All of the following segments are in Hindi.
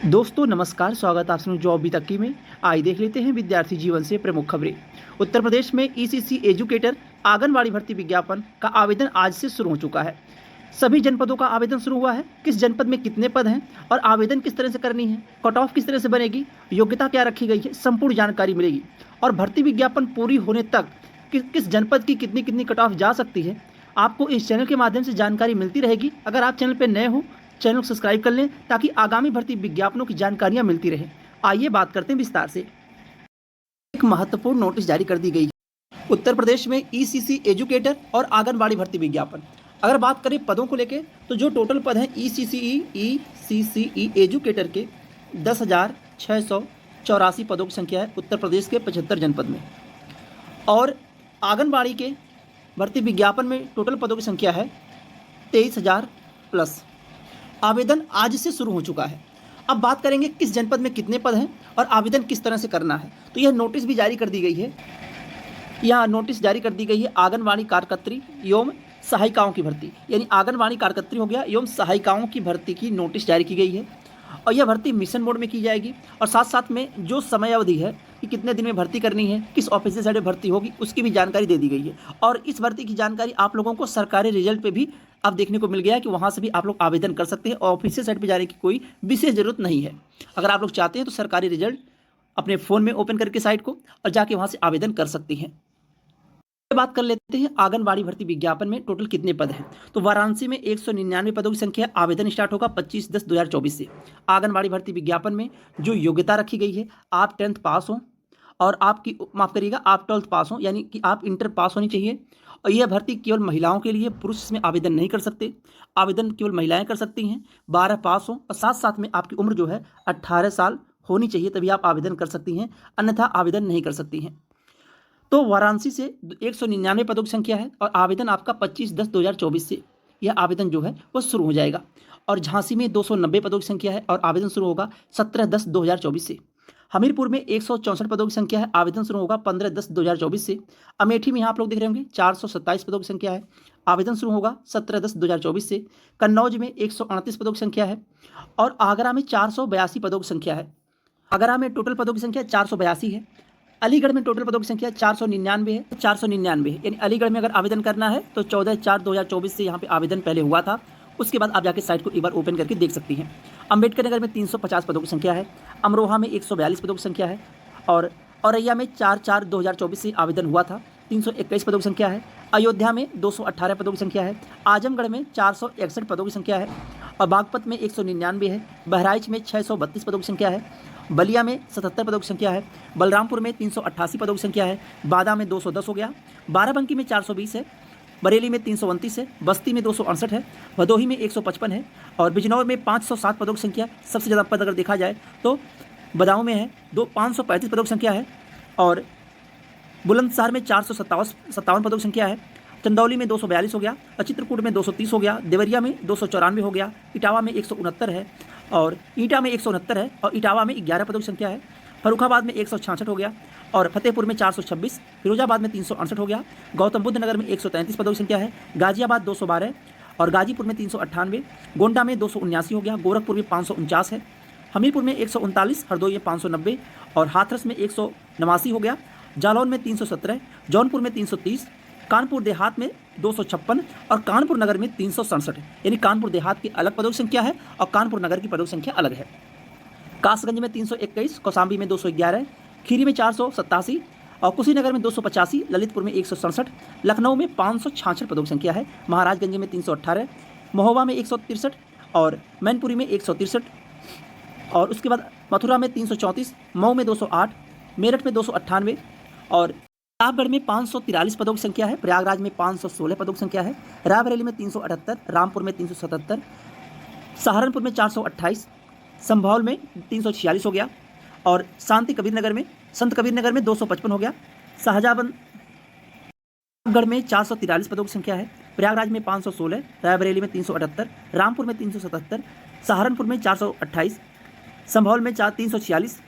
दोस्तों नमस्कार, स्वागत आप सभी जॉब अभी तक की में। आइए देख लेते हैं विद्यार्थी जीवन से प्रमुख खबरें। उत्तर प्रदेश में ईसीसी एजुकेटर आंगनवाड़ी भर्ती विज्ञापन का आवेदन आज से शुरू हो चुका है। सभी जनपदों का आवेदन शुरू हुआ है। किस जनपद में कितने पद हैं और आवेदन किस तरह से करनी है, कट ऑफ किस तरह से बनेगी, योग्यता क्या रखी गई है, संपूर्ण जानकारी मिलेगी। और भर्ती विज्ञापन पूरी होने तक किस जनपद की कितनी कितनी कट ऑफ जा सकती है, आपको इस चैनल के माध्यम से जानकारी मिलती रहेगी। अगर आप चैनल पर नए हो, चैनल को सब्सक्राइब कर लें ताकि आगामी भर्ती विज्ञापनों की जानकारियां मिलती रहे। आइए बात करते हैं विस्तार से। एक महत्वपूर्ण नोटिस जारी कर दी गई है उत्तर प्रदेश में ईसीसी एजुकेटर और आंगनबाड़ी भर्ती विज्ञापन। अगर बात करें पदों को लेकर तो जो टोटल पद हैं ईसीसी एजुकेटर के 10,684 पदों की संख्या है उत्तर प्रदेश के 75 जनपद में। और आंगनबाड़ी के भर्ती विज्ञापन में टोटल पदों की संख्या है 23,000 प्लस। आवेदन आज से शुरू हो चुका है। अब बात करेंगे किस जनपद में कितने पद हैं और आवेदन किस तरह से करना है। तो यह नोटिस भी जारी कर दी गई है। यह नोटिस जारी कर दी गई है आंगनवाड़ी कार्यकर्त्री एवं सहायिकाओं की भर्ती, यानी आंगनवाड़ी कार्यकर्त्री हो गया एवं सहायिकाओं की भर्ती की नोटिस जारी की गई है। और यह भर्ती मिशन मोड में की जाएगी और साथ साथ में जो समय अवधि है कि कितने दिन में भर्ती करनी है, किस ऑफिशियल साइट में भर्ती होगी, उसकी भी जानकारी दे दी गई है। और इस भर्ती की जानकारी आप लोगों को सरकारी रिजल्ट पे भी अब देखने को मिल गया है कि वहाँ से भी आप लोग आवेदन कर सकते हैं और ऑफिशियल साइट पे जाने की कोई विशेष जरूरत नहीं है। अगर आप लोग चाहते हैं तो सरकारी रिजल्ट अपने फ़ोन में ओपन करके साइट को और जाके वहाँ से आवेदन कर सकती हैं। बात कर लेते हैं आंगनबाड़ी भर्ती विज्ञापन में टोटल कितने पद हैं। तो वाराणसी में 199 पदों की संख्या। आवेदन स्टार्ट होगा 25/10/2024 से। आंगनबाड़ी भर्ती विज्ञापन में जो योग्यता रखी गई है, आप 10th पास हो और आपकी माफ़ करिएगा आप 12th पास हो, यानी कि आप इंटर पास होनी चाहिए। और यह भर्ती केवल महिलाओं के लिए, पुरुष इसमें आवेदन नहीं कर सकते। आवेदन केवल महिलाएं कर सकती हैं। 12 पास हो और साथ साथ में आपकी उम्र जो है 18 साल होनी चाहिए, तभी आप आवेदन कर सकती हैं, अन्यथा आवेदन नहीं कर सकती हैं। तो वाराणसी से 199 पदों की संख्या है और आवेदन आपका 25/10/2024 से यह आवेदन जो है वो शुरू हो जाएगा। और झांसी में 290 पदों की संख्या है और आवेदन शुरू होगा 17/10/2024 से। हमीरपुर में 164 पदों की संख्या है, आवेदन शुरू होगा 15/10/2024 से। अमेठी में यहाँ आप लोग देख रहे होंगे 427 पदों की संख्या है, आवेदन शुरू होगा 17/10/2024 से। कन्नौज में 138 पदों की संख्या है और आगरा में 482 पदों की संख्या है। आगरा में टोटल पदों की संख्या 482 है। अलीगढ़ में टोटल पदों की संख्या 499 है। 499 है, यानी अलीगढ़ में अगर आवेदन करना है तो 14/4/2024 से यहाँ पे आवेदन पहले हुआ था। उसके बाद आप जाके साइट को एक बार ओपन करके देख सकती हैं। अम्बेडकर नगर में 350 पदों की संख्या है। अमरोहा में 142 पदों की संख्या है और औरैया में 4/4/2024 से आवेदन हुआ था, 321 पदों की संख्या है। अयोध्या में 218 पदों की संख्या है। आजमगढ़ में 461 पदों की संख्या है और बागपत में 199 है। बहराइच में 632 पदों की संख्या है। बलिया में 77 पदों की संख्या है। बलरामपुर में 388 पदों की संख्या है। बादा में 210 हो गया। बाराबंकी में 420 है। बरेली में 329 है। बस्ती में 268 है। भदोही में 155 है और बिजनौर में 507 पदों की संख्या। सबसे ज़्यादा पद अगर देखा जाए तो बदाऊं में है 535 पदों की संख्या है और बुलंदशहर में 457 पदों की संख्या है। चंदौली में 242 हो गया और चित्रकूट में 230 हो गया। देवरिया में 294 हो गया। इटावा में 169 है और ईटा में 169 है और इटावा में 11 पदों की संख्या है। फर्रुखाबाद में 166 हो गया और फतेहपुर में 426, फिरोजाबाद में 368 हो गया। गौतम बुद्ध नगर में 133 पदों की संख्या है। गाजियाबाद 212 और गाजीपुर में 398, गोंडा में 279 हो गया। गोरखपुर में 549 है। हमीरपुर में 139, हरदोई में 590 और हाथरस में 189 हो गया। जालौन में 317, जौनपुर में 330, कानपुर देहात में 256 और कानपुर नगर में 367, यानी कानपुर देहात की अलग पदों की संख्या है और कानपुर नगर की पदों की संख्या अलग है। कासगंज में 321, कौसाम्बी में 211, खीरी में 487 और कुशीनगर में 285, ललितपुर में 167, लखनऊ में 566 पदों की संख्या है। महाराजगंज में 318, महोबा में 163 और मैनपुरी में 163 और उसके बाद मथुरा में 334, मऊ में 208, मेरठ में 298 और प्रतापगढ़ में 543 पदों की संख्या है। प्रयागराज में 516 पदों की संख्या है। रायबरेली में 378, रामपुर में 377, सहारनपुर में 428, संभौल में 346 हो गया और संत कबीर नगर में 255 हो गया। शाहजहांगढ़ में 443 पदों की संख्या है। प्रयागराज में 516, रायबरेली में 378, रामपुर में 377, सहारनपुर में 428, संभौल में 346,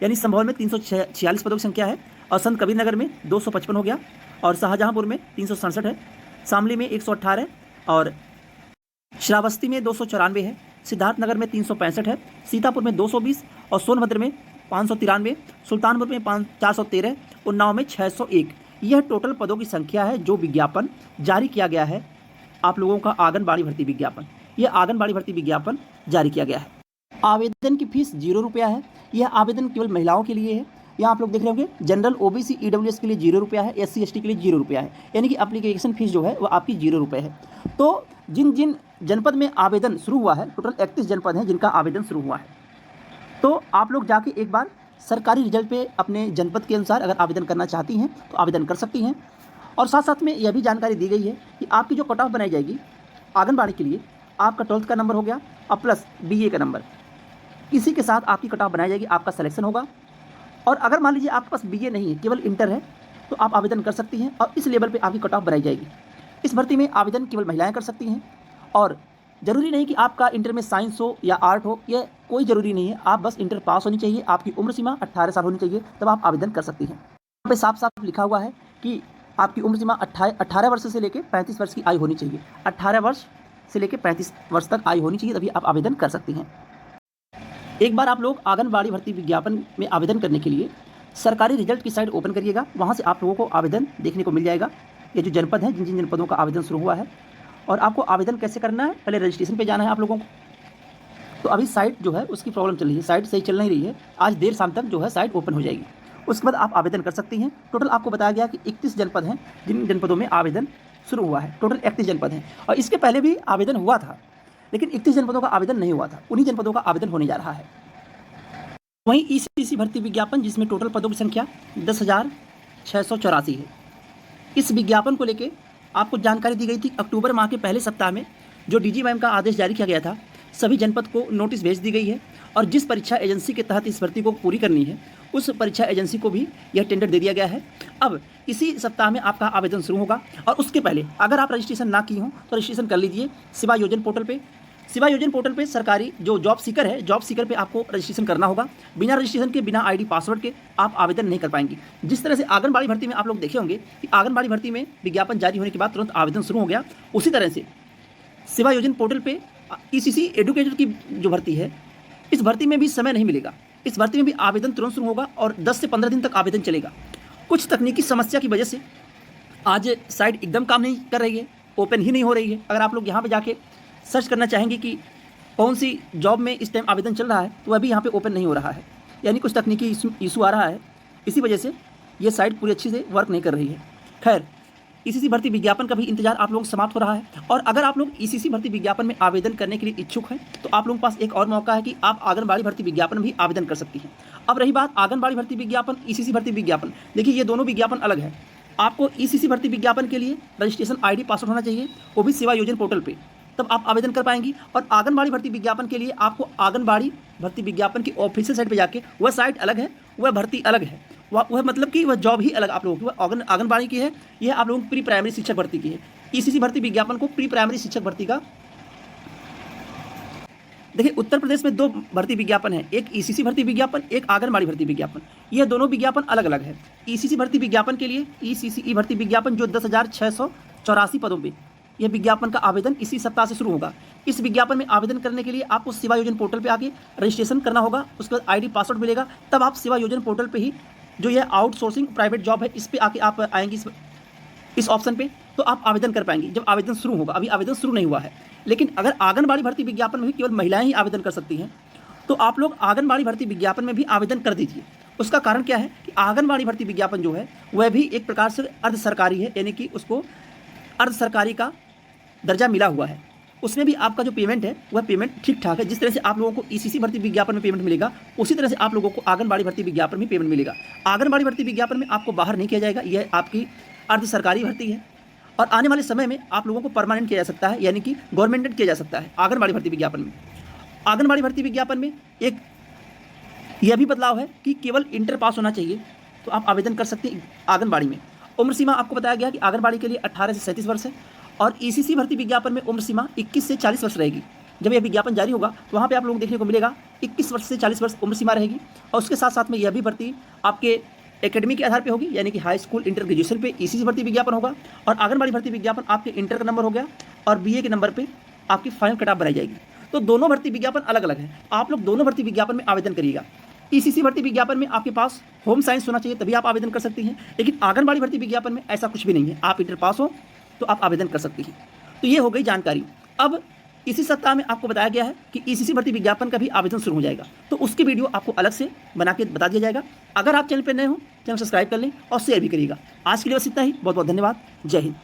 यानी संभौल में 346 पदों की संख्या है और संत कबीर नगर में 255 हो गया और शाहजहांपुर में 367 है। शामली में 118 और श्रावस्ती में 294 है। सिद्धार्थनगर में 365 है, सीतापुर में 220 और सोनभद्र में 593, सुल्तानपुर में 413, उन्नाव में 601। यह टोटल पदों की संख्या है जो विज्ञापन जारी किया गया है आप लोगों का आंगनबाड़ी भर्ती विज्ञापन। यह आंगनबाड़ी भर्ती विज्ञापन जारी किया गया है। आवेदन की फीस 0 रुपया है। यह आवेदन केवल महिलाओं के लिए है। यहाँ आप लोग देख रहे होंगे जनरल ओबीसी ईडब्ल्यूएस के लिए 0 रुपया है, एससी एसटी के लिए 0 रुपया है, यानी कि एप्लीकेशन फीस जो है वो आपकी 0 रुपये है। तो जिन जिन जनपद में आवेदन शुरू हुआ है, टोटल 31 जनपद हैं जिनका आवेदन शुरू हुआ है, तो आप लोग जाके एक बार सरकारी रिजल्ट पे अपने जनपद के अनुसार अगर आवेदन करना चाहती हैं तो आवेदन कर सकती हैं। और साथ साथ में यह भी जानकारी दी गई है कि आपकी जो कट ऑफ बनाई जाएगी आंगनबाड़ी के लिए, आपका 12th का नंबर हो गया और प्लस बीए का नंबर, इसी के साथ आपकी कट ऑफ बनाई जाएगी, आपका सिलेक्शन होगा। और अगर मान लीजिए आपके पास बीए नहीं है, केवल इंटर है, तो आप आवेदन कर सकती हैं और इस लेवल पे आपकी कट ऑफ बनाई जाएगी। इस भर्ती में आवेदन केवल महिलाएं कर सकती हैं और ज़रूरी नहीं कि आपका इंटर में साइंस हो या आर्ट हो, यह कोई ज़रूरी नहीं है। आप बस इंटर पास होनी चाहिए, आपकी उम्र सीमा 18 साल होनी चाहिए, तब आप आवेदन कर सकती हैं। यहाँ पे साफ साफ लिखा हुआ है कि आपकी उम्र सीमा 18 वर्ष से लेकर 35 वर्ष की आयु होनी चाहिए। 18 वर्ष से लेकर 35 वर्ष तक आयु होनी चाहिए, तभी आप आवेदन कर सकती हैं। एक बार आप लोग आंगनबाड़ी भर्ती विज्ञापन में आवेदन करने के लिए सरकारी रिजल्ट की साइट ओपन करिएगा, वहाँ से आप लोगों को आवेदन देखने को मिल जाएगा। ये जो जनपद हैं, जिन जिन जनपदों का आवेदन शुरू हुआ है, और आपको आवेदन कैसे करना है, पहले रजिस्ट्रेशन पे जाना है आप लोगों को। तो अभी साइट जो है उसकी प्रॉब्लम चल रही है, साइट सही चल नहीं रही है, आज देर शाम तक जो है साइट ओपन हो जाएगी, उसके बाद आप आवेदन कर सकती हैं। टोटल आपको बताया गया कि 31 जनपद हैं जिन जनपदों में आवेदन शुरू हुआ है। टोटल 31 जनपद हैं और इसके पहले भी आवेदन हुआ था, लेकिन 31 जनपदों का आवेदन नहीं हुआ था, उन्हीं जनपदों का आवेदन होने जा रहा है। वहीं ईसीसी भर्ती विज्ञापन, जिसमें टोटल पदों की संख्या 10,684 है, इस विज्ञापन को लेकर आपको जानकारी दी गई थी। अक्टूबर माह के पहले सप्ताह में जो डीजीएम का आदेश जारी किया गया था, सभी जनपद को नोटिस भेज दी गई है और जिस परीक्षा एजेंसी के तहत इस भर्ती को पूरी करनी है, उस परीक्षा एजेंसी को भी यह टेंडर दे दिया गया है। अब इसी सप्ताह में आपका आवेदन शुरू होगा और उसके पहले अगर आप रजिस्ट्रेशन ना की हो तो रजिस्ट्रेशन कर लीजिए सेवा योजना पोर्टल पे। सेवा योजना पोर्टल पे सरकारी जो जॉब सीकर है, जॉब सीकर पे आपको रजिस्ट्रेशन करना होगा। बिना रजिस्ट्रेशन के, बिना आईडी पासवर्ड के आप आवेदन नहीं कर पाएंगे। जिस तरह से आंगनबाड़ी भर्ती में आप लोग देखे होंगे कि आंगनबाड़ी भर्ती में विज्ञापन जारी होने के बाद तुरंत आवेदन शुरू हो गया, उसी तरह से सेवा योजना पोर्टल पे ईसीसी एडुकेटर की जो भर्ती है, इस भर्ती में भी समय नहीं मिलेगा। इस भर्ती में भी आवेदन तुरंत शुरू होगा और 10 से 15 दिन तक आवेदन चलेगा। कुछ तकनीकी समस्या की वजह से आज साइट एकदम काम नहीं कर रही है, ओपन ही नहीं हो रही है। अगर आप लोग यहाँ पे जाके सर्च करना चाहेंगे कि कौन सी जॉब में इस टाइम आवेदन चल रहा है, तो अभी यहाँ पे ओपन नहीं हो रहा है, यानी कुछ तकनीकी इशू आ रहा है, इसी वजह से ये साइट पूरी अच्छी से वर्क नहीं कर रही है। खैर, ईसीसी भर्ती विज्ञापन का भी इंतजार आप लोगों को समाप्त हो रहा है और अगर आप लोग ईसीसी भर्ती विज्ञापन में आवेदन करने के लिए इच्छुक हैं तो आप लोगों के पास एक और मौका है कि आप आंगनबाड़ी भर्ती विज्ञापन में भी आवेदन कर सकती हैं। अब रही बात आंगनबाड़ी भर्ती विज्ञापन, ईसीसी भर्ती विज्ञापन, देखिए ये दोनों विज्ञापन अलग है। आपको ईसीसी भर्ती विज्ञापन के लिए रजिस्ट्रेशन आईडी पासवर्ड होना चाहिए, वो भी सेवा योजना पोर्टल पर, तब आप आवेदन कर पाएंगी। और आंगनबाड़ी भर्ती विज्ञापन के लिए आपको आंगनबाड़ी भर्ती विज्ञापन की ऑफिशियल साइट पे जाके, वह साइट अलग है, वह भर्ती अलग है, वह मतलब कि वह जॉब ही अलग आप लोगों की, वह आंगनबाड़ी की है, यह आप लोगों की प्री प्राइमरी शिक्षक भर्ती की है। ईसीसी भर्ती विज्ञापन को प्री प्राइमरी शिक्षक भर्ती का, देखिए उत्तर प्रदेश में 2 भर्ती विज्ञापन है, एक ईसीसी भर्ती विज्ञापन, एक आंगनबाड़ी भर्ती विज्ञापन। यह दोनों विज्ञापन अलग अलग है। ईसीसी भर्ती विज्ञापन के लिए ईसीसी भर्ती विज्ञापन जो 10,684 पदों पर, यह विज्ञापन का आवेदन इसी सप्ताह से शुरू होगा। इस विज्ञापन में आवेदन करने के लिए आपको सेवा योजना पोर्टल पे आके रजिस्ट्रेशन करना होगा, उसके बाद आईडी पासवर्ड मिलेगा, तब आप सेवा योजना पोर्टल पे ही, जो यह आउटसोर्सिंग प्राइवेट जॉब है, इस पे आके आप आएंगे, इस ऑप्शन पे, तो आप आवेदन कर पाएंगे जब आवेदन शुरू होगा। अभी आवेदन शुरू नहीं हुआ है। लेकिन अगर आंगनबाड़ी भर्ती विज्ञापन में भी केवल महिलाएं ही आवेदन कर सकती हैं, तो आप लोग आंगनबाड़ी भर्ती विज्ञापन में भी आवेदन कर दीजिए। उसका कारण क्या है कि आंगनबाड़ी भर्ती विज्ञापन जो है वह भी एक प्रकार से अर्ध सरकारी है, यानी कि उसको अर्ध सरकारी का दर्जा मिला हुआ है। उसमें भी आपका जो पेमेंट है वह पेमेंट ठीक ठाक है। जिस तरह से आप लोगों को ईसीसी भर्ती विज्ञापन में पेमेंट मिलेगा, उसी तरह से आप लोगों को आंगनबाड़ी भर्ती विज्ञापन में पेमेंट मिलेगा। आंगनबाड़ी भर्ती विज्ञापन में आपको बाहर नहीं किया जाएगा, यह आपकी अर्ध सरकारी भर्ती है और आने वाले समय में आप लोगों को परमानेंट किया जा सकता है, यानी कि गवर्नमेंटेड किया जा सकता है आंगनबाड़ी भर्ती विज्ञापन में। आंगनबाड़ी भर्ती विज्ञापन में एक यह भी बदलाव है कि केवल इंटर पास होना चाहिए तो आप आवेदन कर सकते हैं आंगनबाड़ी में। उम्र सीमा आपको बताया गया कि आंगनबाड़ी के लिए 18 से 37 वर्ष है और ईसीसी भर्ती विज्ञापन में उम्र सीमा 21 से 40 वर्ष रहेगी। जब यह विज्ञापन जारी होगा तो वहाँ पे आप लोगों को देखने को मिलेगा 21 वर्ष से 40 वर्ष उम्र सीमा रहेगी। और उसके साथ साथ में यह भी भर्ती आपके एकेडमी के आधार पे होगी, यानी कि हाई स्कूल इंटर ग्रेजुएशन पे ईसीसी भर्ती विज्ञापन होगा और आंगनबाड़ी भर्ती विज्ञापन आपके इंटर का नंबर हो गया और बीए के नंबर पर आपकी फाइनल कट ऑफ बनाई जाएगी। तो दोनों भर्ती विज्ञापन अलग अलग है। आप लोग दोनों भर्ती विज्ञापन में आवेदन करिएगा। ईसीसी भर्ती विज्ञापन में आपके पास होम साइंस होना चाहिए, तभी आप आवेदन कर सकती हैं, लेकिन आंगनबाड़ी भर्ती विज्ञापन में ऐसा कुछ भी नहीं है। आप इंटर पास हो तो आप आवेदन कर सकती हैं। तो ये हो गई जानकारी। अब इसी सप्ताह में आपको बताया गया है कि ईसीसी भर्ती विज्ञापन का भी आवेदन शुरू हो जाएगा, तो उसकी वीडियो आपको अलग से बना के बता दिया जाएगा। अगर आप चैनल पर नए हो, चैनल सब्सक्राइब कर लें और शेयर भी करिएगा। आज के लिए बस इतना ही। बहुत बहुत धन्यवाद। जय हिंद।